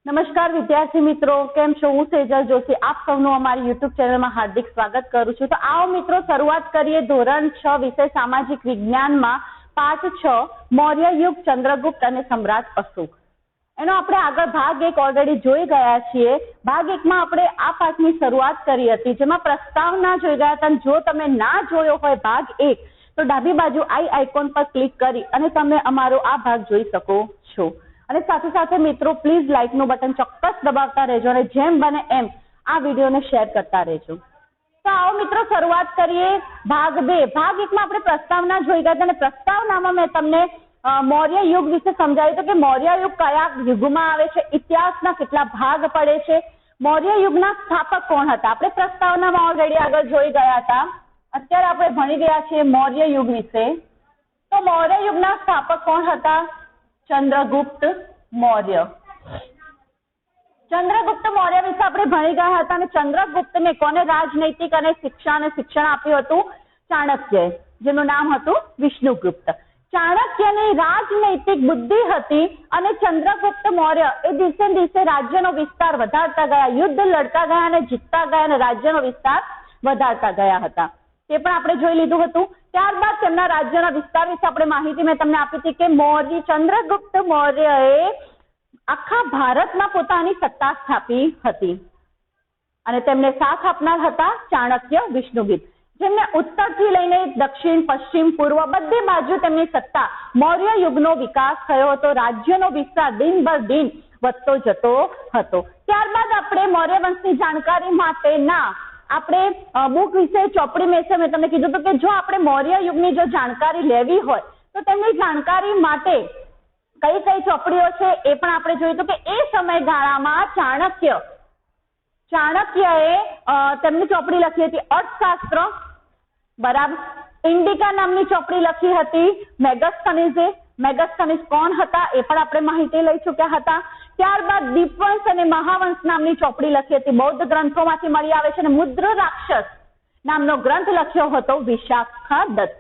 નમસ્કાર વિદ્યાર્થી મિત્રો, કેમ છો? હું સેજલ જોશી આપ સૌનું અમારી યુટ્યુબ ચેનલમાં હાર્દિક સ્વાગત કરું છું. તો આવો મિત્રો શરૂઆત કરીએ ધોરણ 6 વિષય સામાજિક વિજ્ઞાનમાં પાઠ 6 મૌર્ય યુગ, ચંદ્રગુપ્ત અને સમ્રાટ અશોક. એનો આપણે આગળ ભાગ 1 ઓલરેડી જોઈ ગયા છીએ. ભાગ 1 માં આપણે આ પાઠની શરૂઆત કરી હતી, જેમાં પ્રસ્તાવના જોઈ ગયા હતા. જો તમે ના જોયો હોય ભાગ 1 તો ડાબી બાજુ આઈ આઇકોન પર ક્લિક કરી અને તમે અમારો આ ભાગ જોઈ શકો છો. અને સાથે સાથે મિત્રો પ્લીઝ લાઇક નું બટન ચોક્કસ દબાવતા રહેજો અને જેમ બને એમ આ વિડીયોને શેર કરતા રહેજો. તો આવો મિત્રો શરૂઆત કરીએ ભાગ 2. ભાગ 1 માં આપણે પ્રસ્તાવના જોઈ ગયા અને પ્રસ્તાવનામાં મેં તમને મૌર્ય યુગ વિશે સમજાવ્યું હતું કે મૌર્ય યુગ કયા યુગમાં આવે છે, ઇતિહાસના કેટલા ભાગ પડે છે, મૌર્ય યુગના સ્થાપક કોણ હતા. આપણે પ્રસ્તાવનામાં ઓલરેડી આગળ જોઈ ગયા હતા. અત્યારે આપણે ભણી ગયા છીએ મૌર્ય યુગ વિશે. તો મૌર્ય યુગના સ્થાપક કોણ હતા? ચંદ્રગુપ્ત મૌર્ય. ચંદ્રગુપ્ત મૌર્ય વિશે આપણે ભણી ગયા હતા અને ચંદ્રગુપ્તને કોને રાજનૈતિક અને શિક્ષણ આપ્યું હતું? ચાણક્ય, જેનું નામ હતું વિષ્ણુગુપ્ત. ચાણક્યની રાજનૈતિક બુદ્ધિ હતી અને ચંદ્રગુપ્ત મૌર્ય એ દિવસે દિવસે રાજ્યનો વિસ્તાર વધારતા ગયા, યુદ્ધ લડતા ગયા અને જીતતા ગયા અને રાજ્યનો વિસ્તાર વધારતા ગયા હતા. તે પણ આપણે જોઈ લીધું હતું. ત્યારબાદ તેમના રાજ્યના વિસ્તાર વિશે આપણે માહિતી મેં તમને આપી હતી કે ચંદ્રગુપ્ત મૌર્યએ આખા ભારતમાં પોતાની સત્તા સ્થાપી હતી અને તેમને સાથ આપનાર હતા ચાણક્ય, વિષ્ણુગુપ્ત, જેમને ઉત્તરથી લઈને દક્ષિણ, પશ્ચિમ, પૂર્વ બધી બાજુ તેમની સત્તા મૌર્ય યુગનો વિકાસ થયો હતો. રાજ્યનો વિસ્તાર દિન બર દિન વધતો જતો હતો. ત્યારબાદ આપણે મૌર્ય વંશની જાણકારી માટેના આપણે બુક વિશે ચોપડી મેં તમને કીધું હતું કે જો આપણે મૌર્ય યુગની જો જાણકારી લેવી હોય તો તેમની જાણકારી માટે કઈ કઈ ચોપડીઓ છે એ પણ આપણે જોયું હતું કે એ સમયગાળામાં ચાણક્યએ તેમની ચોપડી લખી હતી અર્થશાસ્ત્ર, બરાબર. ઇન્ડિકા નામની ચોપડી લખી હતી મેગસ્થનીઝે. મેગસ્થનીઝ કોણ હતા એ પણ આપણે માહિતી લઈ ચૂક્યા હતા. ત્યારબાદ દીપવંશ અને મહાવંશ નામની ચોપડી લખી હતી, બૌદ્ધ ગ્રંથોમાંથી મળી આવે છે. અને મુદ્ર રાક્ષસ નામનો ગ્રંથ લખ્યો હતો વિશાખાદત્ત,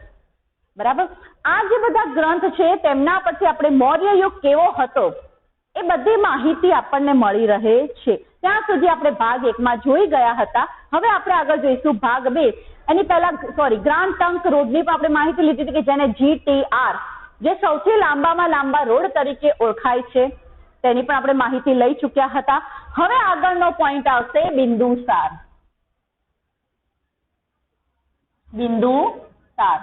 બરાબર. આ જે બધા ગ્રંથ છે તેમના પરથી આપણે મૌર્ય યુગ કેવો હતો એ બધી માહિતી આપણને મળી રહે છે. ત્યાં સુધી આપણે ભાગ 1 માં જોઈ ગયા હતા. હવે આપણે આગળ જોઈશું ભાગ 2. એની પહેલા ગ્રાન્ડ ટ્રંક રોડની પણ આપણે માહિતી લીધી હતી કે જેને GTR, જે સૌથી લાંબામાં લાંબા રોડ તરીકે ઓળખાય છે, તેની પણ આપણે માહિતી લઈ ચૂક્યા હતા. હવે આગળનો પોઈન્ટ આવશે બિંદુસાર. બિંદુસાર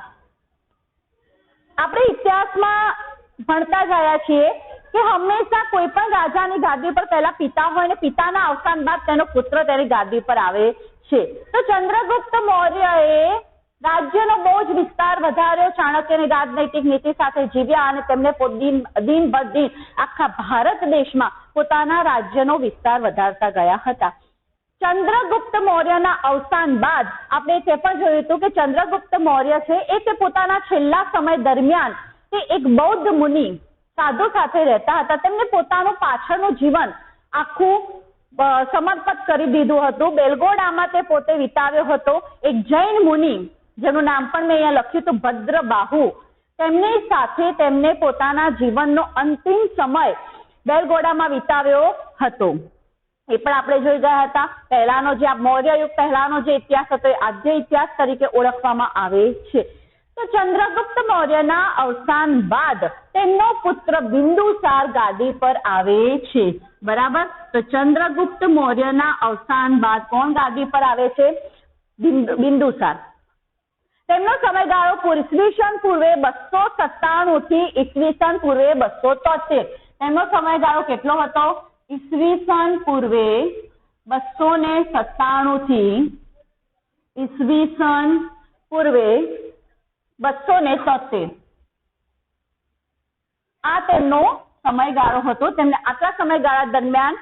આપણે ઇતિહાસમાં ભણતા ગયા છીએ કે હંમેશા કોઈ પણ રાજાની ગાદી પર પહેલા પિતા હોય અને પિતાના અવસાન બાદ તેનો પુત્ર તેની ગાદી પર આવે છે. તો ચંદ્રગુપ્ત મૌર્યએ રાજ્યનો બહુ જ વિસ્તાર વધાર્યો, ચાણક્યની રાજનૈતિક નીતિ સાથે જીવ્યા અને તેમને દિન બર દિન આખા ભારત દેશમાં પોતાના રાજ્યનો વિસ્તાર વધારતા ગયા હતા. ચંદ્રગુપ્ત મૌર્યના અવસાન બાદ આપણે તે પણ જોયું હતું કે ચંદ્રગુપ્ત મૌર્ય છે એ તે પોતાના છેલ્લા સમય દરમિયાન તે એક બૌદ્ધ મુનિ સાધુ સાથે રહેતા હતા. તેમને પોતાનું પાછળનું જીવન આખું સમર્પિત કરી દીધું હતું. બેલગોડામાં તે પોતે વિતાવ્યો હતો. એક જૈન મુનિ જેનું નામ પણ મેં અહીંયા લખ્યું હતું ભદ્રબાહુ, તેમની સાથે તેમને પોતાના જીવનનો અંતિમ સમય બેલગોડામાં વિતાવ્યો હતો. એ પણ આપણે જોઈ ગયા હતા. પહેલાનો જે મૌર્ય યુગ પહેલાનો જે ઇતિહાસ હતો એ આદ્ય ઇતિહાસ તરીકે ઓળખવામાં આવે છે. તો ચંદ્રગુપ્ત મૌર્યના અવસાન બાદ તેમનો પુત્ર બિંદુસાર ગાદી પર આવે છે, બરાબર. તો ચંદ્રગુપ્ત મૌર્યના અવસાન બાદ કોણ ગાદી પર આવે છે? બિંદુસાર. તેમનો સમયગાળો ઈસવીસન પૂર્વે 297 થી ઈસવીસન પૂર્વે 273. તેમનો સમયગાળો કેટલો હતો? ઈસવીસન પૂર્વે 297 થી ઈસવીસન પૂર્વે 273. આ તેમનો સમયગાળો હતો. તેમને આટલા સમયગાળા દરમિયાન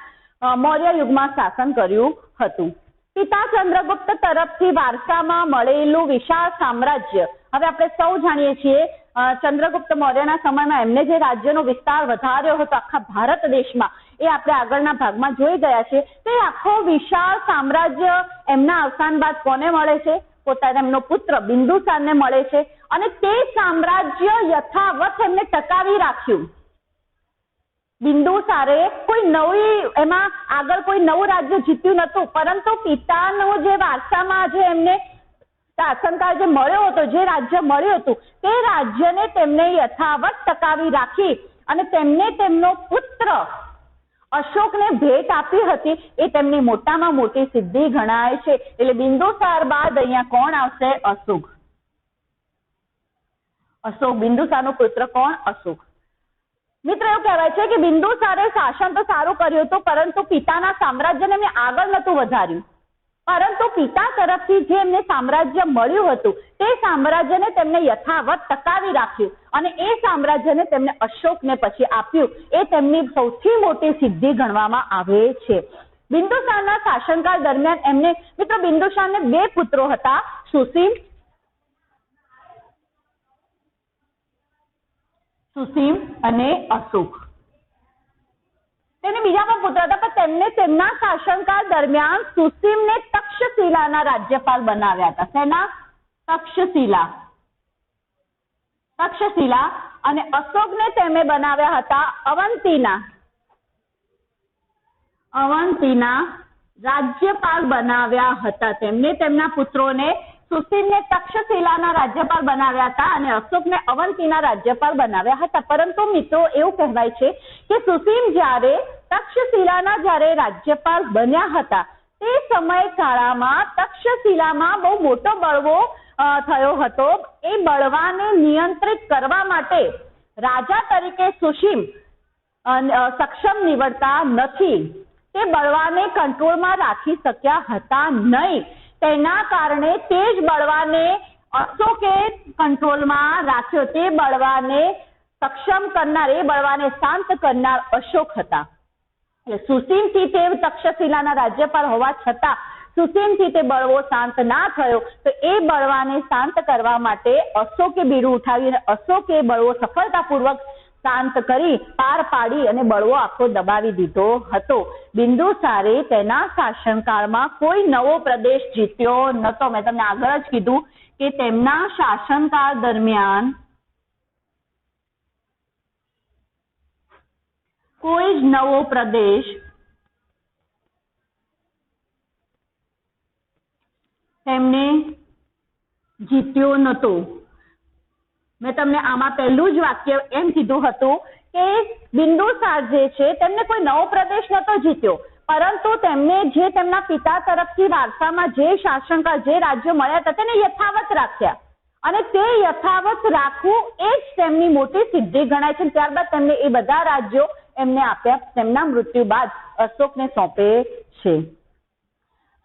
મૌર્ય યુગમાં શાસન કર્યું હતું. પિતા ચંદ્રગુપ્ત તરફથી વારસામાં મળેલું વિશાળ સામ્રાજ્ય. હવે આપણે સૌ જાણીએ છીએ ચંદ્રગુપ્ત મૌર્યના સમયમાં એમને જે રાજ્યનો વિસ્તાર વધાર્યો હતો આખા ભારત દેશમાં, એ આપણે આગળના ભાગમાં જોઈ ગયા છે. તે આખો વિશાળ સામ્રાજ્ય એમના અવસાન બાદ કોને મળે છે? પોતાના એમનો પુત્ર બિંદુસારને મળે છે. અને તે સામ્રાજ્ય યથાવત એમને ટકાવી રાખ્યું. બિંદુસારે કોઈ નવી એમાં આગળ કોઈ નવું રાજ્ય જીત્યું નતું, પરંતુ પિતાનું જે વારસામાં જે એમને શાસનકાળ જે મળ્યો હતો, જે રાજ્ય મળ્યું હતું, તે રાજ્યને તેમને યથાવત ટકાવી રાખી અને તેમને તેમનો પુત્ર અશોકને ભેટ આપી હતી. એ તેમની મોટામાં મોટી સિદ્ધિ ગણાય છે. એટલે બિંદુસાર બાદ અહીંયા કોણ આવશે? અશોક. અશોક બિંદુસારનો પુત્ર કોણ? અશોક. મિત્રો એવું કહેવાય છે કે બિંદુસારે શાસન તો સારું કર્યું હતું, પરંતુ પિતાના સામ્રાજ્યને એમને આગળ નતું વધાર્યું, પરંતુ પિતા તરફથી જે એમને સામ્રાજ્ય મળ્યું હતું તે સામ્રાજ્યને તેમને યથાવત ટકાવી રાખ્યું અને એ સામ્રાજ્યને તેમને અશોકને પછી આપ્યું. એ તેમની સૌથી મોટી સિદ્ધિ ગણવામાં આવે છે. બિંદુસારના શાસનકાળ દરમિયાન એમને મિત્રો બિંદુસારને 2 પુત્રો હતા, સુસીમ અને અશોક. તેને બીજા પણ પુત્ર હતા, પણ તેમને તેમના શાસનકાળ દરમિયાન સુસીમને તક્ષશિલાના રાજ્યપાલ બનાવ્યા હતા. શેના? તક્ષશિલા. અને અશોકને તેમને બનાવ્યા હતા અવંતીના રાજ્યપાલ બનાવ્યા હતા. તેમને તેમના પુત્રોને સુસીમને તક્ષશિલાના રાજ્યપાલ બનાવ્યા હતા અને અશોકને અવંતીના રાજ્યપાલ બનાવ્યા હતા. પરંતુ મિત્રો એવું કહેવાય છે કે સુસીમ જ્યારે તક્ષશિલાના જ્યારે રાજ્યપાલ બન્યા હતા તે સમયગાળામાં તક્ષશિલામાં બહુ મોટો બળવો થયો હતો. એ બળવાને નિયંત્રિત કરવા માટે રાજા તરીકે સુસીમ સક્ષમ નીવડતા નથી. તે બળવાને કંટ્રોલમાં રાખી શક્યા હતા નહીં. તેના કારણે તે જ બળવાને અશોકે કંટ્રોલમાં રાખ્યો. તે બળવાને સક્ષમ કરનાર, એ બળવાને શાંત કરનાર અશોક હતા. એટલે સુસીમથી તે તક્ષશિલાના રાજ્યપાલ હોવા છતાં સુસીમથી તે બળવો શાંત ના થયો, તો એ બળવાને શાંત કરવા માટે અશોકે બીડું ઉઠાવી અને અશોકે બળવો સફળતાપૂર્વક શાંત કરી પાર પાડી અને બળવો આખો દબાવી દીધો હતો. બિંદુસારે તેના શાસનકાળમાં કોઈ નવો પ્રદેશ જીત્યો નતો. મેં તમને આગળ જ કીધું કે તેમના શાસનકાળ દરમિયાન કોઈ જ નવો પ્રદેશ તેમને જીત્યો નતો. મેં તમને આમાં પહેલું જ વાક્ય એમ કીધું હતું કે બિંદુસાર જે છે તેમને કોઈ નવો પ્રદેશ નતો જીત્યો, પરંતુ તેમને જે તેમના પિતા તરફથી વારસામાં જે શાસનકાળ જે રાજ્ય મળ્યા હતા તેને યથાવત રાખ્યા અને તે યથાવત રાખવું એ જ તેમની મોટી સિદ્ધિ ગણાય છે. ત્યારબાદ તેમને એ બધા રાજ્યો એમને આપ્યા. તેમના મૃત્યુ બાદ અશોકને સોંપે છે.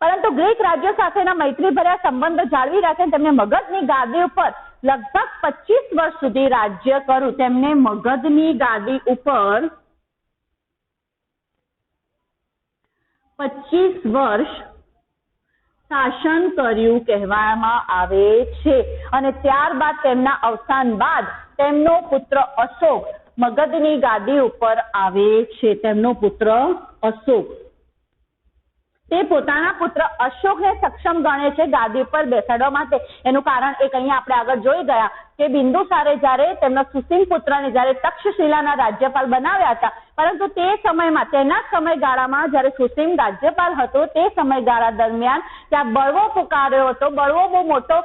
પરંતુ ગ્રીક રાજ્યો સાથેના મૈત્રીભર્યા સંબંધો જાળવી રાખીને તેમને મગધની ગાદી ઉપર લગભગ 25 વર્ષ સુધી રાજ્ય કર્યું. તેમને મગધની ગાદી ઉપર 25 વર્ષ શાસન કર્યું કહેવામાં આવે છે. અને ત્યારબાદ તેમના અવસાન બાદ તેમનો પુત્ર અશોક મગધની ગાદી ઉપર આવે છે. તેમનો પુત્ર અશોક તે પોતાના પુત્ર અશોકને સક્ષમ ગણે છે ગાદી પર બેસાડવા માટે. એનું કારણ એક અહીંયા આપણે આગળ જોઈ ગયા કે બિંદુસારે જ્યારે તેમના સુસીમ પુત્રને જ્યારે તક્ષશિલાના રાજ્યપાલ બનાવ્યા હતા, પરંતુ તે સમયમાં તેના સમયગાળામાં જ્યારે સુસીમ રાજ્યપાલ હતો તે સમયગાળા દરમિયાન ત્યાં બળવો પુકાર્યો હતો. બળવો બહુ મોટો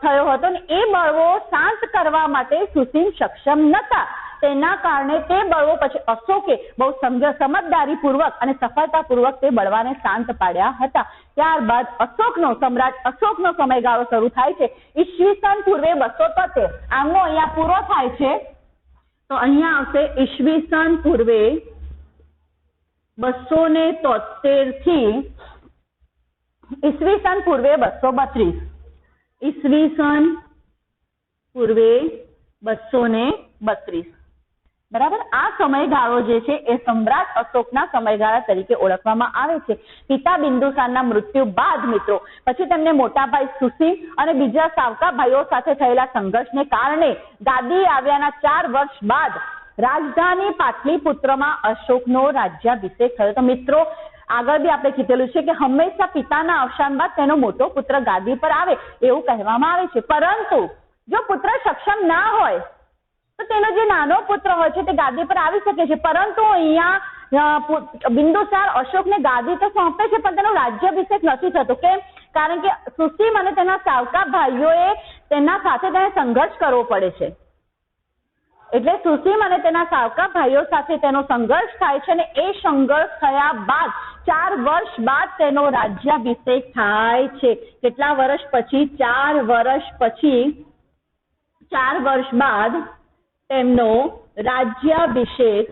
થયો હતો અને એ બળવો શાંત કરવા માટે સુસીમ સક્ષમ નતા. તેના કારણે તે બળવો પછી અશોકે બહુ સમજદારીપૂર્વક અને સફળતાપૂર્વક તે બળવાને શાંત પાડ્યા હતા. ત્યારબાદ સમ્રાટ અશોકનો સમયગાળો શરૂ થાય છે ઈસવીસન પૂર્વે 273. આમનો અહીંયા પૂરો થાય છે, તો અહીંયા આવશે ઈસવીસન પૂર્વે 273 થી ઈસવીસન પૂર્વે 232. ઈસવીસન પૂર્વે 232. બરાબર. આ સમયગાળો જે છે એ સમ્રાટ અશોકના સમયગાળા તરીકે ઓળખવામાં આવે છે. પિતા બિંદુસારના મૃત્યુ બાદ મિત્રો પછી તેમને મોટા ભાઈ સુસીમ અને બીજા સાવકા ભાઈઓ સાથે થયેલા સંઘર્ષને કારણે ગાદી આવ્યાના 4 વર્ષ બાદ રાજધાની પાટલીપુત્રમાં અશોકનો રાજ્યાભિષેક થયો. તો મિત્રો આગળ બી આપણે કીધેલું છે કે હંમેશા પિતાના અવસાન બાદ તેનો મોટો પુત્ર ગાદી પર આવે એવું કહેવામાં આવે છે. પરંતુ જો પુત્ર સક્ષમ ના હોય તો તેનો જે નાનો પુત્ર હોય છે તે ગાદી પર આવી શકે છે, પરંતુ અહીંયા બિંદુસાર અશોકને ગાદી તો સોંપે છે પણ તેનો રાજ્યાભિષેક નથી થતો. કેમ? કારણ કે સુસીમ અને તેના સાવકા ભાઈઓએ તેના સાથે તેને સંઘર્ષ કરવો પડે છે. એટલે સુસીમ અને તેના સાવકા ભાઈઓ સાથે તેનો સંઘર્ષ થાય છે અને એ સંઘર્ષ થયા બાદ 4 વર્ષ બાદ તેનો રાજ્યાભિષેક થાય છે. કેટલા વર્ષ પછી? 4 વર્ષ પછી, 4 વર્ષ બાદ તેમનો રાજ્યાભિષેક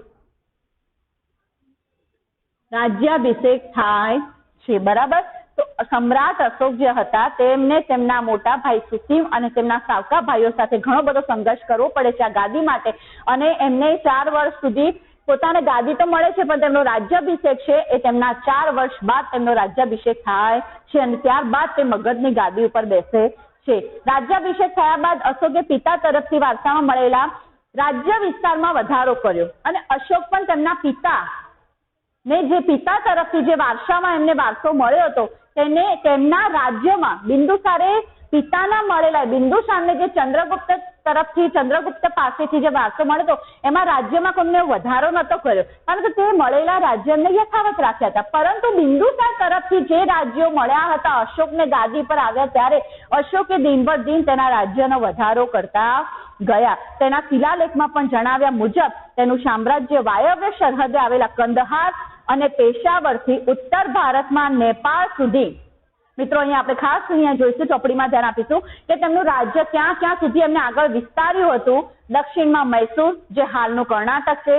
થાય છે. બરાબર. તો સમ્રાટ અશોક જે હતા તેમને તેમના મોટા ભાઈ સુસીમ અને તેમના સાવકા ભાઈઓ સાથે ઘણો બધો સંઘર્ષ કરવો પડે છે આ ગાદી માટે, અને એમને 4 વર્ષ સુધી પોતાને ગાદી તો મળે છે પણ તેમનો રાજ્યાભિષેક છે એ તેમના 4 વર્ષ બાદ તેમનો રાજ્યાભિષેક થાય છે અને ત્યારબાદ તે મગધની ગાદી ઉપર બેસે છે. રાજ્યાભિષેક થયા બાદ અશોકે પિતા તરફથી વારસામાં મળેલા રાજ્ય વિસ્તારમાં વધારો કર્યો અને અશોક પણ તેમના પિતા ને જે પિતા તરફથી જે વારસામાં એમને વારસો મળ્યો હતો તેને તેમના રાજ્યમાં બિંદુસારે પિતાના મળેલા બિંદુસારને જે ચંદ્રગુપ્ત પાસેથી જે વારસો મળ્યો હતો એમાં રાજ્યમાં કોઈને વધારો નતો કર્યો, કારણ કે તે મળેલા રાજ્યને યથાવત રાખ્યા હતા. પરંતુ બિંદુસાર તરફથી જે રાજ્યો મળ્યા હતા અશોકને ગાદી પર આવ્યા ત્યારે અશોકે દિન પર દિન તેના રાજ્યનો વધારો કરતા ગયા. તેના શિલાલેખમાં પણ જણાવ્યા મુજબ તેનું સામ્રાજ્ય વાયવ્ય સરહદે આવેલા કંદહાર અને પેશાવરથી ઉત્તર ભારતમાં નેપાળ સુધી, મિત્રો અહીંયા આપણે ખાસ અહીંયા જોઈશું, ચોપડીમાં ધ્યાન આપીશું કે તેમનું રાજ્ય ક્યાં ક્યાં સુધી એમને આગળ વિસ્તાર્યું હતું. દક્ષિણમાં મૈસૂર જે હાલનું કર્ણાટક છે,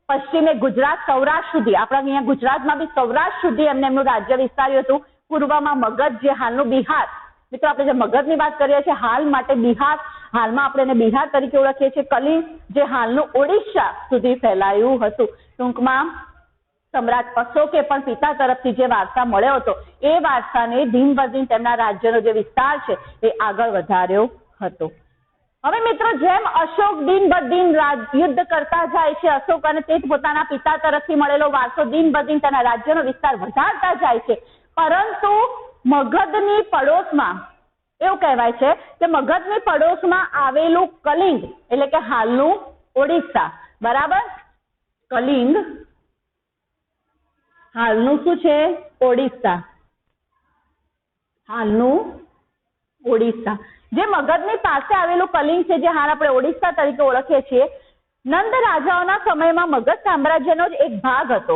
પશ્ચિમે ગુજરાત સૌરાષ્ટ્ર સુધી, આપણા અહીંયા ગુજરાતમાં બી સૌરાષ્ટ્ર સુધી એમનું રાજ્ય વિસ્તાર્યું હતું. પૂર્વમાં મગધ જે હાલનું બિહાર, મિત્રો આપણે જે મગધની વાત કરીએ છીએ હાલ માટે બિહાર, હાલમાં આપણે એને બિહાર તરીકે ઓળખીએ છીએ. કલિંગ જે હાલનું ઓડિશા સુધી ફેલાયું હતું. ટૂંકમાં સમ્રાટ અશોકે પણ પિતા તરફથી જે વારસા મળ્યો હતો એ વારસાને દિન બદિન તેમના રાજ્યનો જે વિસ્તાર છે એ આગળ વધાર્યો હતો. હવે મિત્રો જેમ અશોક દિન બદિન યુદ્ધ કરતા જાય છે અશોક, અને તે પોતાના પિતા તરફથી મળેલો વારસો દિન બદિન તેના રાજ્યનો વિસ્તાર વધારતા જાય છે, પરંતુ મગધની પડોશમાં એવું કહેવાય છે કે મગધની પડોશમાં આવેલું કલિંગ એટલે કે હાલનું ઓડિશા, બરાબર, કલિંગ હાલનું શું છે? ઓડિશા. હાલનું ઓડિશા જે મગધની પાસે આવેલું કલિંગ છે જે હાલ આપણે ઓડિશા તરીકે ઓળખીએ છીએ, નંદ રાજાઓના સમયમાં મગધ સામ્રાજ્યનો જ એક ભાગ હતો.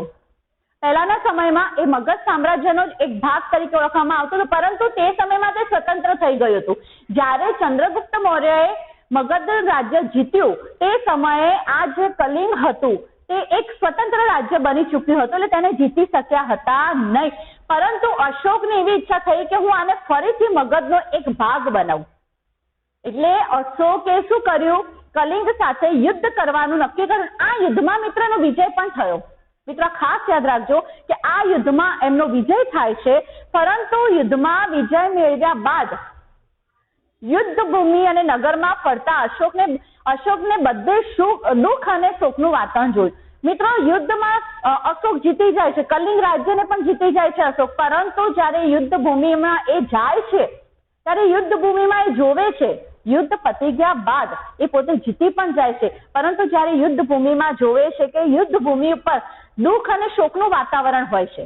પહેલાના સમયમાં એ મગધ સામ્રાજ્યનો જ એક ભાગ તરીકે ઓળખવામાં આવતો હતો, પરંતુ તે સમયમાં તે સ્વતંત્ર થઈ ગયું હતું. જ્યારે ચંદ્રગુપ્ત મૌર્યએ મગધ રાજ્ય જીત્યું તે સમયે આ જે કલિંગ હતું તે એક સ્વતંત્ર રાજ્ય બની ચૂક્યું હતું, એટલે તેને જીતી શક્યા હતા નહીં. પરંતુ અશોકની એવી ઈચ્છા થઈ કે હું આને ફરીથી મગધનો એક ભાગ બનાવું. એટલે અશોકે શું કર્યું? કલિંગ સાથે યુદ્ધ કરવાનું નક્કી કર્યું. આ યુદ્ધમાં મિત્રનો વિજય પણ થયો. મિત્રો ખાસ યાદ રાખજો કે આ યુદ્ધમાં એમનો વિજય થાય છે, પરંતુ યુદ્ધમાં વિજય મેળવ્યા બાદ યુદ્ધ ભૂમિ અને નગરમાં ફરતા અશોકને બધે દુઃખ અને શોકનું વાતાવરણ જોયું. મિત્રો યુદ્ધમાં અશોક જીતી જાય છે, કલિંગ રાજ્યને પણ જીતી જાય છે અશોક, પરંતુ જ્યારે યુદ્ધ ભૂમિમાં એ જાય છે ત્યારે યુદ્ધ ભૂમિમાં એ જોવે છે યુદ્ધ પતી ગયા બાદ એ પોતે જીતી પણ જાય છે, પરંતુ જ્યારે યુદ્ધ ભૂમિમાં જોવે છે કે યુદ્ધ ભૂમિ ઉપર દુઃખ અને શોકનું વાતાવરણ હોય છે.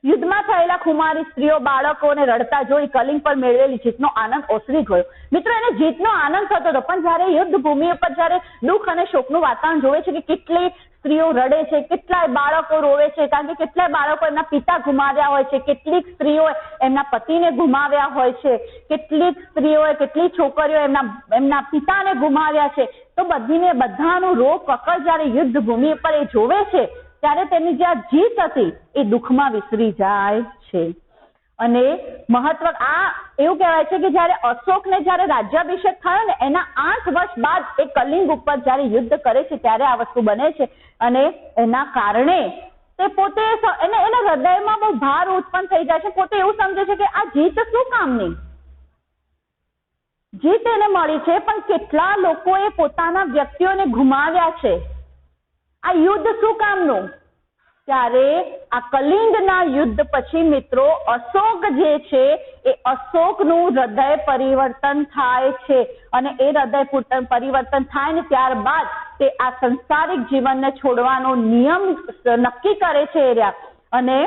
યુદ્ધમાં થયેલા ખુમારી સ્ત્રીઓ બાળકોને રડતા જોઈ કલિંગ પર મેળવેલી જીતનો આનંદ ઓસરી ગયો. મિત્રો એને જીતનો આનંદ થતો હતો, પણ જ્યારે યુદ્ધ ભૂમિ ઉપર જ્યારે દુઃખ અને શોકનું વાતાવરણ જોવે છે કે કેટલી સ્ત્રીઓ રડે છે, કેટલાય બાળકો રોવે છે, કારણ કે કેટલાય બાળકો એમના પિતા ગુમાવ્યા હોય છે, કેટલીક સ્ત્રીઓ એમના પતિને ગુમાવ્યા હોય છે, કેટલીક સ્ત્રીઓએ કેટલી છોકરીઓ એમના પિતાને ગુમાવ્યા છે. તો બધાનું રોગ કકળ જ્યારે યુદ્ધ ભૂમિ ઉપર એ જોવે છે ત્યારે તેની જે જીત હતી એ દુઃખમાં વિસરી જાય છે. અને મહત્વ આ એવું કહેવાય છે કે જ્યારે અશોકને જ્યારે રાજ્યાભિષેક થયો ને એના 8 વર્ષ બાદ એ કલિંગ ઉપર જ્યારે યુદ્ધ કરે છે ત્યારે આ વસ્તુ બને છે, અને એના કારણે તે પોતે એના હૃદયમાં બહુ ભાર ઉત્પન્ન થઈ જાય છે. પોતે એવું સમજે છે કે આ જીત શું કામની? જીત એને મળી છે, પણ કેટલા લોકોએ પોતાના વ્યક્તિઓને ગુમાવ્યા છે. આ યુદ્ધ શું કામનું? ત્યારે આ કલિંગના યુદ્ધ પછી મિત્રો અશોક જે છે એ અશોકનું હૃદય પરિવર્તન થાય છે અને એ હૃદય પરિવર્તન થાય ને ત્યારબાદ તે આ સંસારિક જીવનને છોડવાનો નિયમ નક્કી કરે છે અને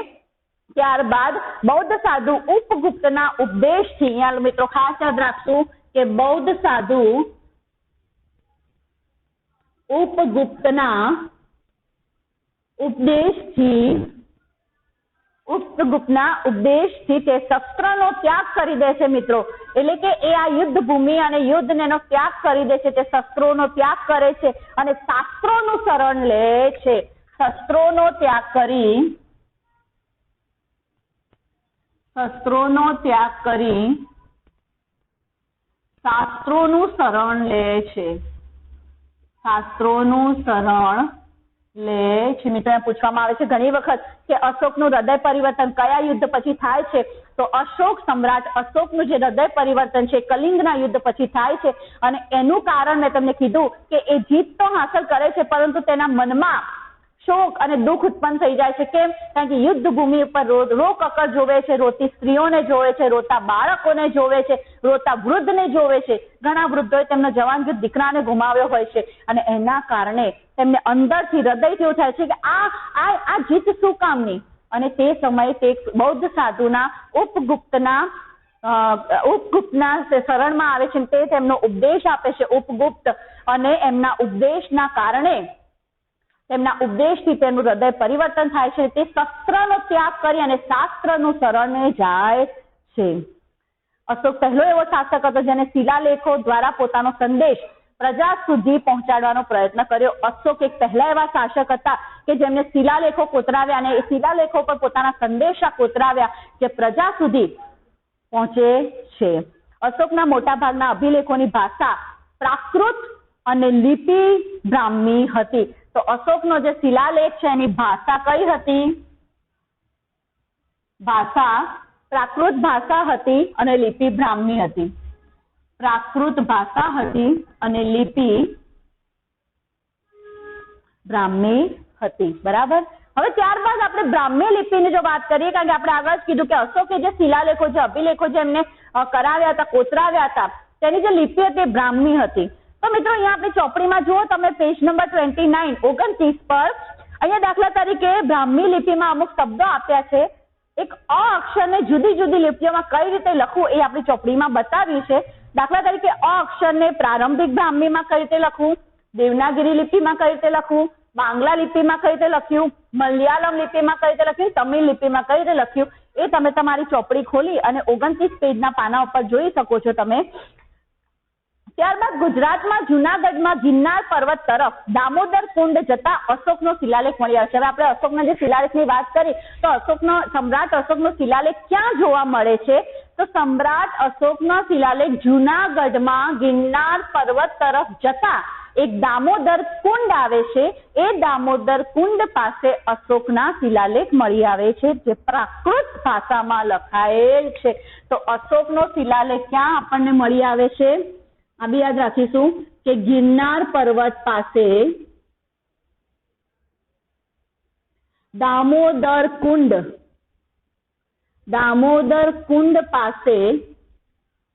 ત્યારબાદ બૌદ્ધ સાધુ ઉપગુપ્તના ઉપદેશથી, અહીંયા મિત્રો ખાસ યાદ રાખશું કે બૌદ્ધ સાધુ ઉપગુપ્તના ઉપદેશથી તે શસ્ત્રનો ત્યાગ કરી દે છે મિત્રો. એટલે કે એ આ યુદ્ધ ભૂમિ અને યુદ્ધને એનો ત્યાગ કરી દે છે, તે શસ્ત્રોનો ત્યાગ કરે છે અને શાસ્ત્રોનું શરણ લે છે. શસ્ત્રોનો ત્યાગ કરી શાસ્ત્રોનું શરણ લે છે. શાસ્ત્રોનું શરણ લે છે. મિત્રો પૂછવામાં આવે છે ઘણી વખત કે અશોકનું હૃદય પરિવર્તન કયા યુદ્ધ પછી થાય છે? તો અશોક સમ્રાટ અશોકનું જે હૃદય પરિવર્તન છે કલિંગના યુદ્ધ પછી થાય છે અને એનું કારણ મેં તમને કીધું કે એ જીત તો હાંસલ કરે છે પરંતુ તેના મનમાં શોક અને દુઃખ ઉત્પન્ન થઈ જાય છે. કેમ? કારણ કે યુદ્ધ ભૂમિ ઉપર રોકકળ જોવે છે, રોતી સ્ત્રીઓને જોવે છે, રોતા બાળકોને જોવે છે, રોતા વૃદ્ધને જોવે છે. ઘણા વૃદ્ધોએ તેમનો જવાન દીકરાને ગુમાવ્યો હોય છે અને એના કારણે તેમને અંદરથી હૃદયથી એવું થાય છે કે આ જીત શું કામની? અને તે સમયે તે બૌદ્ધ સાધુના ઉપગુપ્તના શરણમાં આવે છે. તે તેમનો ઉપદેશ આપે છે ઉપગુપ્ત અને એમના ઉપદેશના કારણે તેમના ઉપદેશથી તેનું હૃદય પરિવર્તન થાય છે. તે શસ્ત્રનો ત્યાગ કરી અને શાસ્ત્રનું શરણે જાય છે. અશોક પહેલો એવો શાસક હતો જેને શિલાલેખો દ્વારા પોતાનો સંદેશ પ્રજા સુધી પહોંચાડવાનો પ્રયત્ન કર્યો. અશોક એક પહેલા એવા શાસક હતા કે જેમને શિલાલેખો કોતરાવ્યા અને એ શિલાલેખો પર પોતાના સંદેશા કોતરાવ્યા જે પ્રજા સુધી પહોંચે છે. અશોકના મોટા ભાગના અભિલેખોની ભાષા પ્રાકૃત અને લિપિ બ્રાહ્મી હતી. તો અશોકનો જે શિલાલેખ છે એની ભાષા કઈ હતી? પ્રાકૃત ભાષા હતી અને લિપિ બ્રાહ્મી હતી. પ્રાકૃત ભાષા હતી અને લિપિ બ્રાહ્મી હતી. બરાબર. હવે ત્યારબાદ આપણે બ્રાહ્મી લિપિની જો વાત કરીએ, કારણ કે આપણે આગળ જ કીધું કે અશોકે જે શિલાલેખો જે અભિલેખો જે એમને કરાવ્યા હતા, કોતરાવ્યા હતા, તેની જે લિપિ હતી એ બ્રાહ્મી હતી. તો મિત્રો અહીંયા આપણે ચોપડીમાં જુઓ તમે પેજ નંબર 29 પર અહીંયા દાખલા તરીકે બ્રાહ્મી લિપિમાં અમુક શબ્દો આપ્યા છે. એક અ અક્ષરને જુદી જુદી લિપિઓમાં કઈ રીતે લખવું એ આપણી ચોપડીમાં બતાવ્યું છે. દાખલા તરીકે અ અક્ષરને પ્રારંભિક બ્રાહ્મીમાં કઈ રીતે લખવું, દેવનાગરી લિપિમાં કઈ રીતે લખવું, બાંગ્લા લિપિમાં કઈ રીતે લખ્યું, મલયાલમ લિપિમાં કઈ રીતે લખ્યું, તમિલ લિપિમાં કઈ રીતે લખ્યું એ તમે તમારી ચોપડી ખોલી અને 29 પેજના પાના ઉપર જોઈ શકો છો તમે. ત્યારબાદ ગુજરાતમાં જુનાગઢમાં ગિરનાર પર્વત તરફ દામોદર કુંડ જતા અશોકનો શિલાલેખ મળી આવે છે. હવે આપણે અશોકના જે શિલાલેખની વાત કરી તો સમ્રાટ અશોકનો શિલાલેખ ક્યાં જોવા મળે છે? તો સમ્રાટ અશોકનો શિલાલેખ જુનાગઢમાં ગિરનાર પર્વત તરફ જતા એક દામોદર કુંડ આવે છે. એ દામોદર કુંડ પાસે અશોકના શિલાલેખ મળી આવે છે જે પ્રાકૃત ભાષામાં લખાયેલ છે. તો અશોકનો શિલાલેખ ક્યાં આપણને મળી આવે છે? આ બી યાદ રાખીશું કે ગિરનાર પર્વત પાસે દામોદર કુંડ પાસે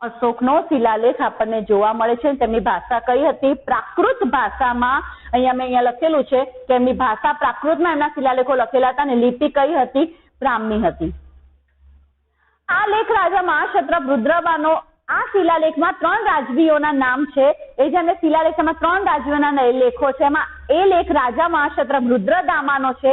અશોકનો શિલાલેખ આપણને જોવા મળે છે. તેમની ભાષા કઈ હતી? પ્રાકૃત ભાષામાં. અહીંયા લખેલું છે કે એમની ભાષા પ્રાકૃતમાં એમના શિલાલેખો લખેલા હતા અને લિપિ કઈ હતી? બ્રાહ્મી હતી. આ લેખ રાજા મહાક્ષત્રપ રુદ્રબાનો આ શિલાલેખમાં 3 રાજવીઓના નામ છે. એ જે અમે શિલાલેખમાં 3 રાજવીઓના લેખો છે એમાં એ લેખ રાજા મહાક્ષત્રપ રુદ્રદામાનો છે.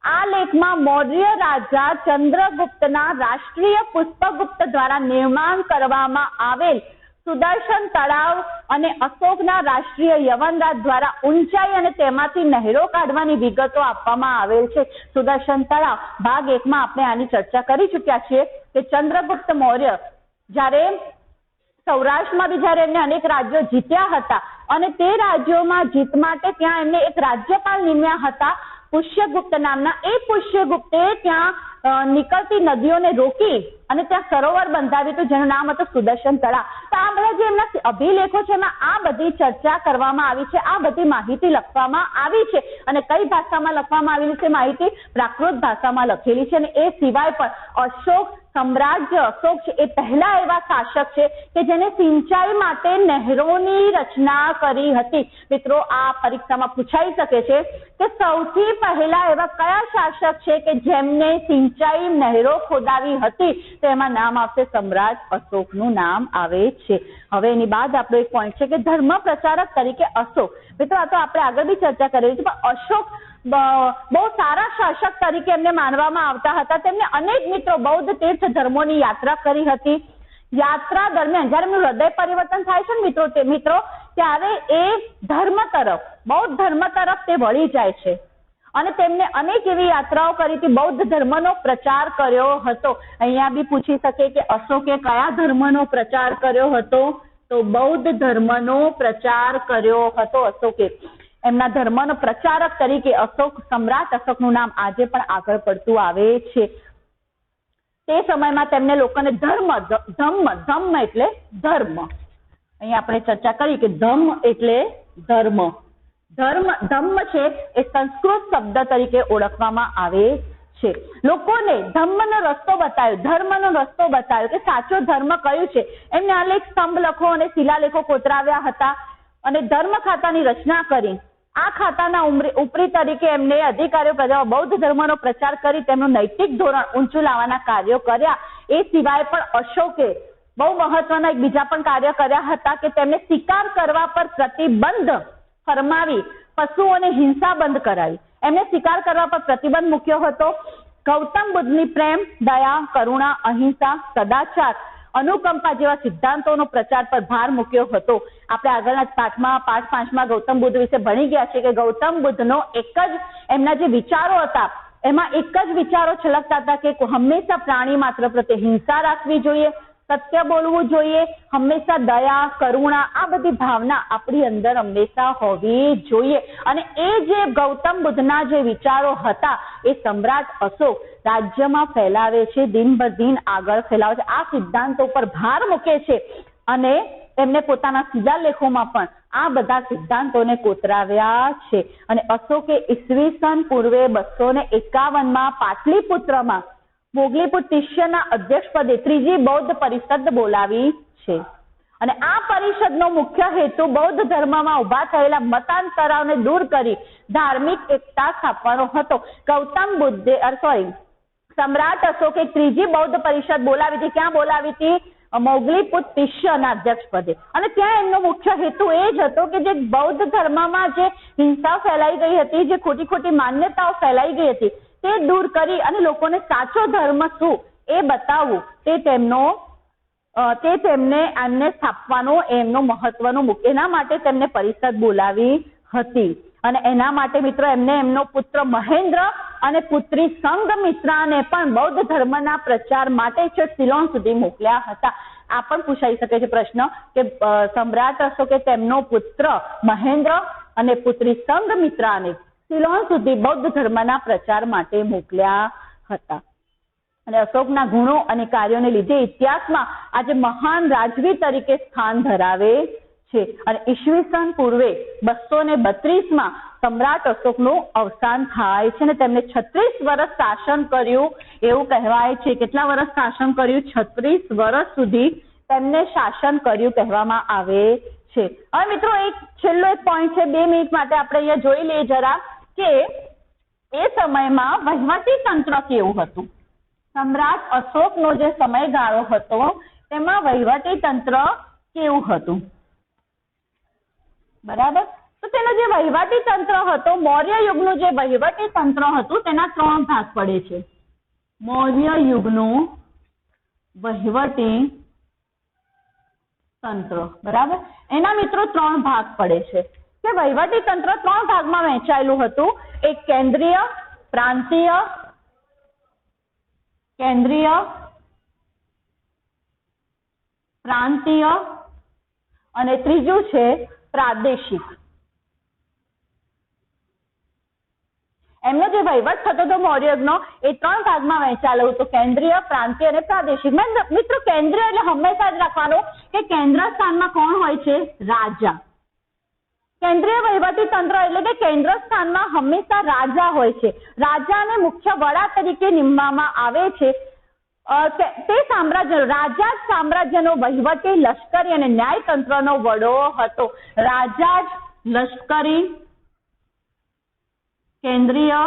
આ લેખમાં મૌર્ય રાજા ચંદ્રગુપ્તના રાષ્ટ્રીય પુષ્પગુપ્ત દ્વારા નિર્માણ કરવામાં આવેલ સુદર્શન તળાવ અને અશોકના રાષ્ટ્રીય યવનરાજ દ્વારા ઊંચાઈ અને તેમાંથી નહેરો કાઢવાની વિગતો આપવામાં આવેલ છે. સુદર્શન તળાવ ભાગ 1 માં આપણે આની ચર્ચા કરી ચૂક્યા છીએ કે ચંદ્રગુપ્ત મૌર્ય જ્યારે સૌરાષ્ટ્રમાં બી જ્યારે એમને અનેક રાજ્યો જીત્યા હતા અને તે રાજ્યોમાં જીત માટે ત્યાં એમને એક રાજ્યપાલ નિમ્યા હતા પુષ્યગુપ્ત નામના. એ પુષ્યગુપ્તે ત્યાં નીકળતી નદીઓને રોકી અને ત્યાં સરોવર બંધાવ્યું હતું જેનું નામ હતું સુદર્શન તળાવ. તો આ બધા જે એમના અભિલેખો છે એમાં આ બધી ચર્ચા કરવામાં આવી છે, આ બધી માહિતી લખવામાં આવી છે અને કઈ ભાષામાં લખવામાં આવેલી છે માહિતી? પ્રાકૃત ભાષામાં લખેલી છે। અને એ સિવાય પણ અશોક સામ્રાજ્ય અશોક છે એ પહેલા એવા શાસક છે કે જેને સિંચાઈ માટે નહેરોની રચના કરી હતી। મિત્રો આ પરીક્ષામાં પૂછાઈ શકે છે કે સૌથી પહેલા એવા કયા શાસક છે કે જેમને સિંચાઈ નહેરો ખોદાવી હતી? તો એમાં નામ આવશે સમ્રાટ અશોકનું નામ આવે છે। હવે એની બાદ આપણો એક પોઈન્ટ છે કે ધર્મ પ્રચારક તરીકે અશોક। મિત્રો આ તો આપણે આગળ બી ચર્ચા કરી છે, પણ અશોક બહુ સારા શાસક તરીકે એમને માનવામાં આવતા હતા। તેમને અનેક મિત્રો બૌદ્ધ તીર્થ ધર્મોની યાત્રા કરી હતી। યાત્રા દરમિયાન જ્યારે એમનું હૃદય પરિવર્તન થાય છે ને મિત્રો ત્યારે એ ધર્મ તરફ, બૌદ્ધ ધર્મ તરફ તે વળી જાય છે અને તેમને અનેક એવી યાત્રાઓ કરી હતી, બૌદ્ધ ધર્મનો પ્રચાર કર્યો હતો। અહીંયા બી પૂછી શકે કે અશોકે કયા ધર્મનો પ્રચાર કર્યો હતો? તો બૌદ્ધ ધર્મનો પ્રચાર કર્યો હતો અશોકે। એમના ધર્મનો પ્રચારક તરીકે અશોક, સમ્રાટ અશોકનું નામ આજે પણ આગળ પડતું આવે છે। તે સમયમાં તેમને લોકોને ધમ્મ એટલે ધર્મ, અહીં આપણે ચર્ચા કરી કે ધમ્મ એટલે ધર્મ, ધમ્મ છે એ સંસ્કૃત શબ્દ તરીકે ઓળખવામાં આવે છે। લોકોને ધમ્મનો રસ્તો બતાવ્યો, ધર્મનો રસ્તો બતાવ્યો કે સાચો ધર્મ કયું છે। એમને અનેક સ્તંભ લખો અને શિલાલેખો કોતરાવ્યા હતા અને ધર્મ ખાતાની રચના કરી। આ ખાતાના ઉપરી તરીકે એમને અધિકારીઓ પ્રજાઓ બૌદ્ધ ધર્મનો પ્રચાર કરી તેમનું નૈતિક ધોરણ ઊંચું લાવવાના કાર્યો કર્યા। એ સિવાય પણ અશોકે બહુ મહત્વના એક બીજા પણ કાર્ય કર્યા હતા કે તેમને શિકાર કરવા પર પ્રતિબંધ ફરમાવી પશુઓને હિંસા બંધ કરાવી। એમને શિકાર કરવા પર પ્રતિબંધ મૂક્યો હતો। ગૌતમ બુદ્ધની પ્રેમ, દયા, કરુણા, અહિંસા, સદાચાર, અનુકંપા જેવા સિદ્ધાંતોનો પ્રચાર પર ભાર મૂક્યો હતો। આપણે આગળના પાઠ 5માં ગૌતમ બુદ્ધ વિશે ભણી ગયા છે કે ગૌતમ બુદ્ધનો એક જ એમના જે વિચારો હતા એમાં એક જ વિચારો છલકતા હતા કે હંમેશા પ્રાણી માત્ર પ્રત્યે હિંસા રાખવી જોઈએ, સત્ય બોલવું જોઈએ, હંમેશા દયા, કરુણા આ બધી ભાવના આપણી અંદર હંમેશા હોવી જોઈએ। અને એ જે ગૌતમ બુદ્ધના જે વિચારો હતા એ સમ્રાટ અશોક રાજ્યમાં ફેલાવે છે, દિન બ દિન આગળ ફેલાવે છે, આ સિદ્ધાંતો પર ભાર મૂકે છે અને એમને પોતાના શિલાલેખોમાં પણ આ બધા સિદ્ધાંતોને કોતરાવ્યા છે। અને અશોકે ઈસવીસન પૂર્વે 251માં પાટલીપુત્રમાં મોગલીપુત્ર શિષ્યના અધ્યક્ષ પદે ત્રીજી બૌદ્ધ પરિષદ બોલાવી છે। અને આ પરિષદનો મુખ્ય હેતુ બૌદ્ધ ધર્મમાં ઉભા થયેલા મતાંતરોને દૂર કરી ધાર્મિક એકતા સ્થાપવાનો હતો। સમ્રાટ અશોકે ત્રીજી બૌદ્ધ પરિષદ બોલાવી હતી। ક્યાં બોલાવી હતી? મોગલીપુત્ર શિષ્યના અધ્યક્ષ પદે। અને ત્યાં એમનો મુખ્ય હેતુ એ જ હતો કે જે બૌદ્ધ ધર્મમાં જે હિંસા ફેલાઈ ગઈ હતી, જે ખોટી માન્યતાઓ ફેલાઈ ગઈ હતી તે દૂર કરી અને લોકોને સાચો ધર્મ શું એ બતાવવું, તેમને એમને સ્થાપવાનો એમનો મહત્વનો મુખ્ય, એના માટે તેમને પરિષદ બોલાવી હતી। અને એના માટે મિત્રો એમને એમનો પુત્ર મહેન્દ્ર અને પુત્રી સંઘમિત્રાને પણ બૌદ્ધ ધર્મના પ્રચાર માટે સિલોન સુધી મોકલ્યા હતા। આ પણ પૂછાઈ શકે છે પ્રશ્ન કે સમ્રાટ અશોકે તેમનો પુત્ર મહેન્દ્ર અને પુત્રી સંઘમિત્રાને સિલોન સુધી બૌદ્ધ ધર્મના પ્રચાર માટે મોકલ્યા હતા। અને અશોકના ગુણો અને કાર્યોને લીધે ઇતિહાસમાં આજે મહાન રાજવી તરીકે સ્થાન ધરાવે છે। અને ઈસવીસન પૂર્વે 232માં સમ્રાટ અશોકનું અવસાન થાય છે અને તેમને 36 વર્ષ શાસન કર્યું એવું કહેવાય છે। કેટલા વર્ષ શાસન કર્યું? 36 વર્ષ સુધી તેમને શાસન કર્યું કહેવામાં આવે છે। હવે મિત્રો છેલ્લો એક પોઈન્ટ છે, 2 મિનિટ માટે આપણે અહીંયા જોઈ લઈએ જરા કે એ સમયમાં વહીવટી તંત્ર કેવું હતું। સમ્રાટ અશોકનો જે સમયગાળો હતો તેમાં વહીવટી તંત્ર કેવું હતું? બરાબર, તો તેનો જે વહીવટી તંત્ર હતો, મૌર્ય યુગનું જે વહીવટી તંત્ર હતું તેના 3 ભાગ પડે છે। મૌર્ય યુગનું વહીવટી તંત્ર, બરાબર, એના મિત્રો 3 ભાગ પડે છે કે વહીવટી તંત્ર 3 ભાગમાં વહેંચાયેલું હતું। એક કેન્દ્રીય, પ્રાંતીય અને ત્રીજું છે પ્રાદેશિક। એમનો જે વહીવટ થતો હતો મૌર્ય યુગનો એ 3 ભાગમાં વહેંચાયેલો હતો, કેન્દ્રીય, પ્રાંતીય અને પ્રાદેશિક. મિત્રો કેન્દ્રીય એટલે હંમેશા જ રાખવાનું કે કેન્દ્ર સ્થાનમાં કોણ હોય છે? રાજા. કેન્દ્રીય વહીવટી તંત્ર એટલે કે કેન્દ્ર સ્થાનમાં હંમેશા રાજા હોય છે. રાજાને મુખ્ય વડા તરીકે નીમવામાં આવે છે. તે સામ્રાજ્ય રાજા જ સામ્રાજ્યનો વહીવટી, લશ્કરી અને ન્યાય તંત્રનો વડો હતો. રાજા જ લશ્કરી, કેન્દ્રીય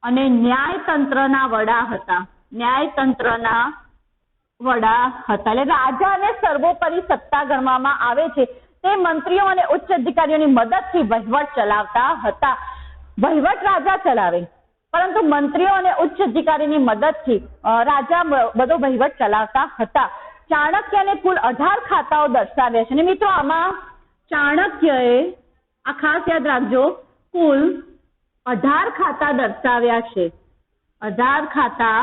અને ન્યાય તંત્રના વડા હતા. ન્યાય તંત્રના વડા હતા. એટલે રાજાને સર્વોપરી સત્તા ગણવામાં આવે છે. તે મંત્રીઓ અને ઉચ્ચ અધિકારીઓની મદદથી વહીવટ ચલાવતા હતા. વહીવટ રાજા ચલાવે, પરંતુ મંત્રીઓ અને ઉચ્ચ અધિકારીની મદદથી રાજા બધો વહીવટ ચલાવતા હતા. ચાણક્યને કુલ 18 ખાતાઓ દર્શાવ્યા છે. અને મિત્રો આમાં ચાણક્યએ, આ ખાસ યાદ રાખજો, કુલ 18 ખાતા દર્શાવ્યા છે. 18 ખાતા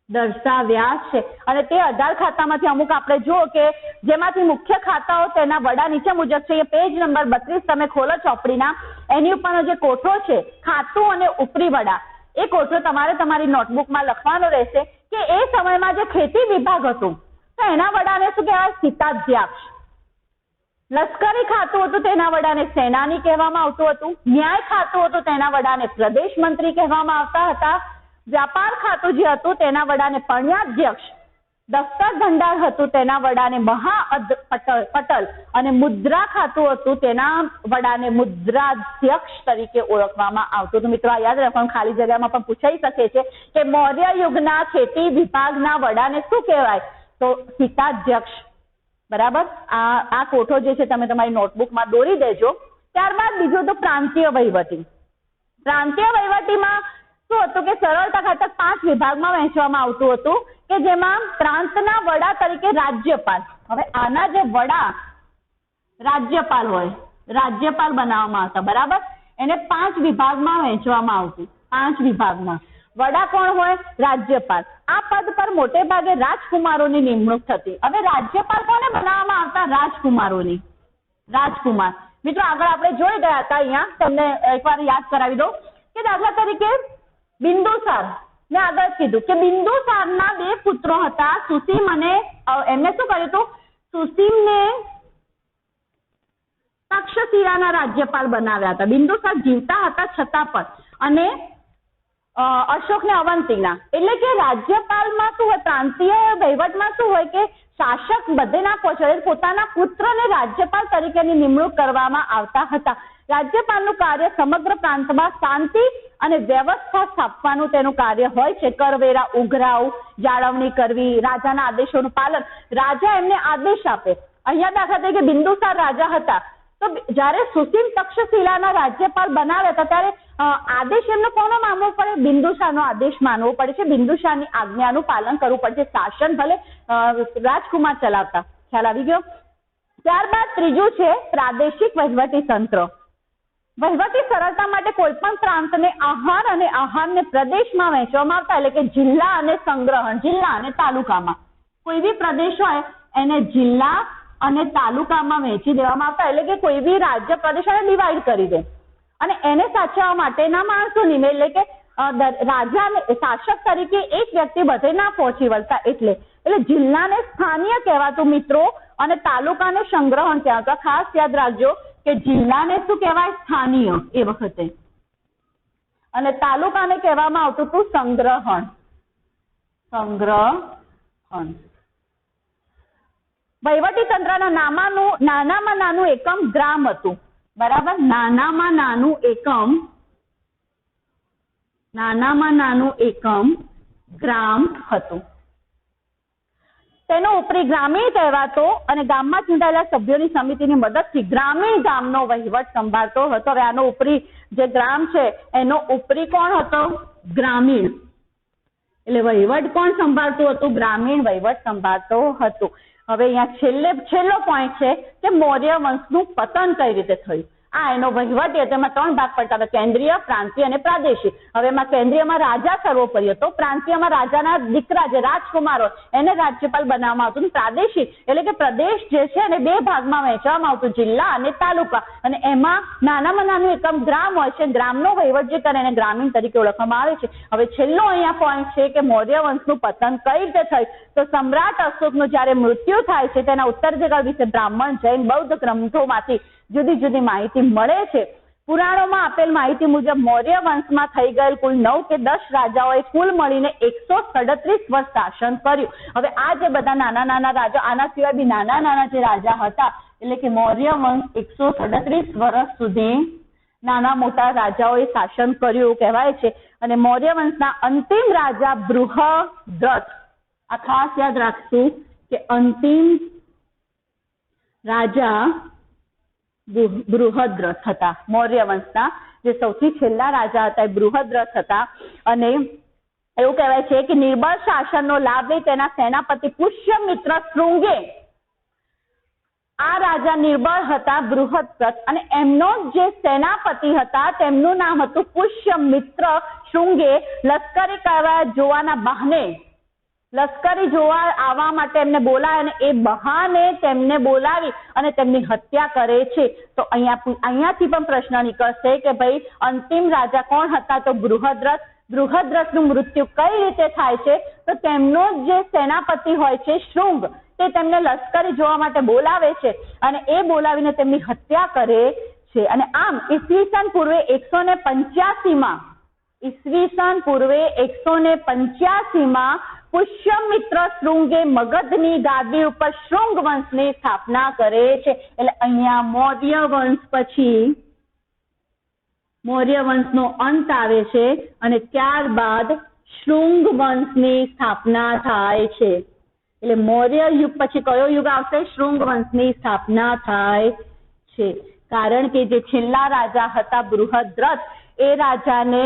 દર્શાવ્યા છે. અને તે 18 ખાતામાંથી અમુક આપણે જુઓ કે જેમાંથી મુખ્ય ખાતાઓ તેના વડા નીચે મુજબ છે. એ પેજ નંબર 32 તમે ખોલો ચોપડીના, એની ઉપરનો જે કોઠો છે ખાતું અને ઉપરી વડા, એ કોઠો તમારે તમારી નોટબુકમાં લખવાનો રહેશે કે એ સમયમાં જે ખેતી વિભાગ હતું તો એના વડાને શું કહેવાય? સ્થિતાધ્યક્ષ. લશ્કરી ખાતું હતું તેના વડાને સેનાની કહેવામાં આવતું હતું. ન્યાય ખાતું હતું તેના વડાને પ્રદેશ મંત્રી કહેવામાં આવતા હતા. વ્યાપાર ખાતું જે હતું તેના વડાને પણ્યાધ્યક્ષ. દફતર ભંડાર હતું તેના વડાને પટલ અને મુદ્રા ખાતું હતું તેના વડાને મુદ્રાધ્યક્ષ તરીકે ઓળખવામાં આવતું હતું. મિત્રો આ યાદ રાખવાનું, ખાલી જગ્યામાં પણ પૂછાઈ શકે છે કે મૌર્ય યુગના ખેતી વિભાગના વડાને શું કહેવાય? તો સ્થિતાધ્યક્ષ. બરાબર. આ કોઠો જે છે તમે તમારી નોટબુકમાં દોરી દેજો. ત્યારબાદ બીજું તો પ્રાંતીય વહીવટી. પ્રાંતીય વહીવટીમાં શું હતું કે સરળતા ખાતર 5 વિભાગમાં વહેંચવામાં આવતું હતું કે જેમાં પ્રાંતના વડા તરીકે રાજ્યપાલ. હવે આના જે વડા રાજ્યપાલ હોય, રાજ્યપાલ બનાવવામાં આવતા. બરાબર. એને 5 વિભાગમાં વહેંચવામાં આવતું. 5 વિભાગમાં વડા કોણ હોય? રાજ્યપાલ. આ પદ પર મોટે ભાગે રાજકુમારોની નિમણૂક થતી. હવે રાજ્યપાલ કોને બનાવવામાં આવતા? રાજકુમારોની. રાજકુમાર. મિત્રો આગળ આપણે જોઈ ગયા હતા, અહીંયા તમને એકવાર યાદ કરાવી દઉં કે દાખલા તરીકે બિંદુસાર, મેં આગળ કીધું કે બિંદુસારના 2 પુત્રો હતા, સુસીમ અને એમને શું કર્યું હતું? સુસીમને તક્ષશિલાના રાજ્યપાલ બનાવ્યા હતા. બિંદુસાર જીવતા હતા છતાં પણ. અને અશોકને અવંતીના. એટલે કે રાજ્યપાલમાં શું હોય? પ્રાંતીય વહીવટમાં શું હોય કે શાસક બધે ના પહોંચે, પોતાના પુત્રને રાજ્યપાલ તરીકેની નિમણૂક કરવામાં આવતા હતા. રાજ્યપાલનું કાર્ય સમગ્ર પ્રાંતમાં શાંતિ અને વ્યવસ્થા સ્થાપવાનું તેનું કાર્ય હોય છે. કરવેરા ઉઘરાવ, જાળવણી કરવી, રાજાના આદેશોનું પાલન. રાજા એમને આદેશ આપે. અહીંયા દાખલા તરીકે બિંદુસાર રાજા હતા, તો જયારે સુસીમ તક્ષશિલાના રાજ્યપાલ બનાવ્યા હતા ત્યારે આદેશ એમનો કોનો માનવો પડે? બિંદુસારનો આદેશ માનવો પડે છે. બિંદુસારની આજ્ઞાનું પાલન કરવું પડે છે. શાસન ભલે રાજકુમાર ચલાવતા. ખ્યાલ આવી ગયો? ત્યારબાદ ત્રીજું છે પ્રાદેશિક વહીવટી તંત્ર. વહીવટી સરળતા માટે કોઈ પણ પ્રાંતને આહાર અને આહારને પ્રદેશમાં વહેંચવામાં આવતા. એટલે કે જિલ્લા અને સંગ્રહણ, જિલ્લા અને તાલુકામાં. કોઈ બી પ્રદેશ હોય એને જિલ્લા અને તાલુકામાં વહેંચી દેવામાં આવતા. એટલે કે કોઈ બી રાજ્ય પ્રદેશોને ડિવાઈડ કરી દે અને એને સાચવવા માટેના માણસો નિમે. એટલે કે રાજાને શાસક તરીકે એક વ્યક્તિ બધે ના પહોંચી વળતા. એટલે જિલ્લાને સ્થાનીય કહેવાતું મિત્રો, અને તાલુકાને સંગ્રહણ કહેવાતું. ખાસ યાદ રાખજો કે જિલ્લાને શું કહેવાય? સ્થાનીય એ વખતે. અને તાલુકાને કહેવામાં આવતું હતું સંગ્રહણ. સંગ્રહણ. વહીવટી તંત્રના નાનામાં નાનું એકમ ગ્રામ હતું. બરાબર. નાનામાં નાનું એકમ ગ્રામ હતું. તેનો ઉપરી ગ્રામીણ કહેવાતો અને ગામમાં ચૂંટાયેલા સભ્યોની સમિતિની મદદથી ગ્રામીણ ગામનો વહીવટ સંભાળતો હતો. હવે આનો ઉપરી જે ગ્રામ છે એનો ઉપરી કોણ હતો? ગ્રામીણ. એટલે વહીવટ કોણ સંભાળતું હતું? ગ્રામીણ વહીવટ સંભાળતો હતો. હવે અહીંયા છેલ્લો પોઈન્ટ છે કે મૌર્ય વંશનું પતન કઈ રીતે થયું. આ એનો વહીવટ હતો. એમાં 3 ભાગ પડતા હતા, કેન્દ્રીય, પ્રાંતીય અને પ્રાદેશિક. હવે એમાં કેન્દ્રીયમાં રાજા સર્વોપરી હતો, પ્રાંતીયમાં રાજાના દીકરા જે રાજકુમારો એને રાજ્યપાલ બનાવવામાં આવતું, પ્રાદેશિક એટલે કે પ્રદેશ જે છે એને 2 ભાગમાં વહેંચવામાં આવતું, જિલ્લા અને તાલુકા. અને એમાં નાનામાં નાનું એકમ ગ્રામ હોય છે, ગ્રામનો વહીવટ જે કરે એને ગ્રામીણ તરીકે ઓળખવામાં આવે છે. હવે છેલ્લો અહીંયા પોઈન્ટ છે કે મૌર્ય વંશનું પતન કઈ રીતે થયું. તો સમ્રાટ અશોકનું જ્યારે મૃત્યુ થાય છે તેના ઉત્તરાધિકાર વિશે બ્રાહ્મણ, જૈન, બૌદ્ધ ગ્રંથોમાંથી જુદી જુદી માહિતી મળે છે. પુરાણોમાં આપેલ માહિતી મુજબ મૌર્ય વંશમાં થઈ ગયેલ કુલ 9 કે 10 રાજાઓએ કુલ મળીને 137 વર્ષ શાસન કર્યું. હવે આ જે બધા નાના નાના રાજા, આના સિવાય બી નાના નાના જે રાજા હતા, એટલે કે મૌર્ય વંશ 137 વર્ષ સુધી નાના મોટા રાજાઓએ શાસન કર્યું કહેવાય છે. અને મૌર્ય વંશના અંતિમ રાજા બૃહદ્રથ, આ ખાસ યાદ રાખશું કે અંતિમ રાજા બૃહદ્રથ હતા. મૌર્ય વંશના જે સૌથી છેલ્લા રાજા હતા એ બૃહદ્રથ હતા. અને એવું કહેવાય છે કે નિર્બળ શાસનનો લાભ લઈ તેના સેનાપતિ પુષ્યમિત્ર શૃંગે, આ રાજા નિર્બળ હતા બૃહદ્રથ, અને એમનો જે સેનાપતિ હતા તેમનું નામ હતું પુષ્યમિત્ર શૃંગે, લશ્કરી કારવાઈ જોવાના બહાને, લશ્કરી જોવા આવવા માટે એમને બોલાય અને એ બહાને તેમને બોલાવી અને તેમની હત્યા કરે છે. તો અહીંયાથી પણ પ્રશ્ન નીકળશે કે ભાઈ અંતિમ રાજા કોણ હતા. તો બૃહદ્રથ. બૃહદ્રથનું મૃત્યુ કઈ રીતે થાય છે. તો તેમનો જે સેનાપતિ હોય છે શૃંગ, તે તેમને લશ્કરી જોવા માટે બોલાવે છે અને એ બોલાવીને તેમની હત્યા કરે છે. અને આમ ઈસવીસન પૂર્વે 185માં, ઈસવીસન પૂર્વે 185માં પુષ્યમિત્ર શૃંગે મગધની ગાદી ઉપર શૃંગ વંશની સ્થાપના કરે છે. એટલે અહીંયા મૌર્ય વંશ પછી મૌર્ય વંશનો અંત આવે છે અને ત્યારબાદ શૃંગ વંશની સ્થાપના થાય છે. એટલે મૌર્ય યુગ પછી કયો યુગ આવશે? શૃંગ વંશની સ્થાપના થાય છે. કારણ કે જે છેલ્લા રાજા હતા બૃહદ્રથ, એ રાજાને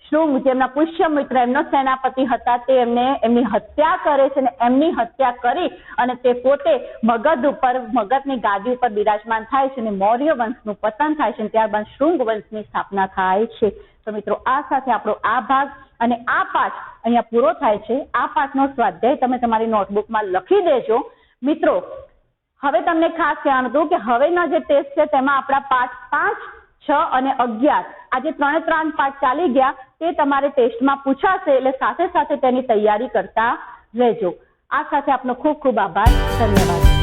શૃંગ, જેમના પુષ્યમિત્ર એમનો સેનાપતિ હતા, તે એમની હત્યા કરે છે. અને એમની હત્યા કરી અને તે પોતે મગધની ગાદી ઉપર બિરાજમાન થાય છે અને મૌર્ય વંશનું પતન થાય છે. ત્યારબાદ શૃંગ વંશની સ્થાપના થાય છે. તો મિત્રો, આ સાથે આપણો આ ભાગ અને આ પાઠ અહીંયા પૂરો થાય છે. આ પાઠનો સ્વાધ્યાય તમે તમારી નોટબુકમાં લખી દેજો. મિત્રો, હવે તમને ખાસ કહેવાનું હતું કે હવેના જે ટેસ્ટ છે તેમાં આપણા પાઠ 5, 6 અને 11 આ જે 3 પાઠ ચાલી ગયા તે તમારે ટેસ્ટમાં પૂછાશે. એટલે સાથે સાથે તેની તૈયારી કરતા રહેજો. આ સાથે આપનો ખૂબ ખૂબ આભાર. ધન્યવાદ.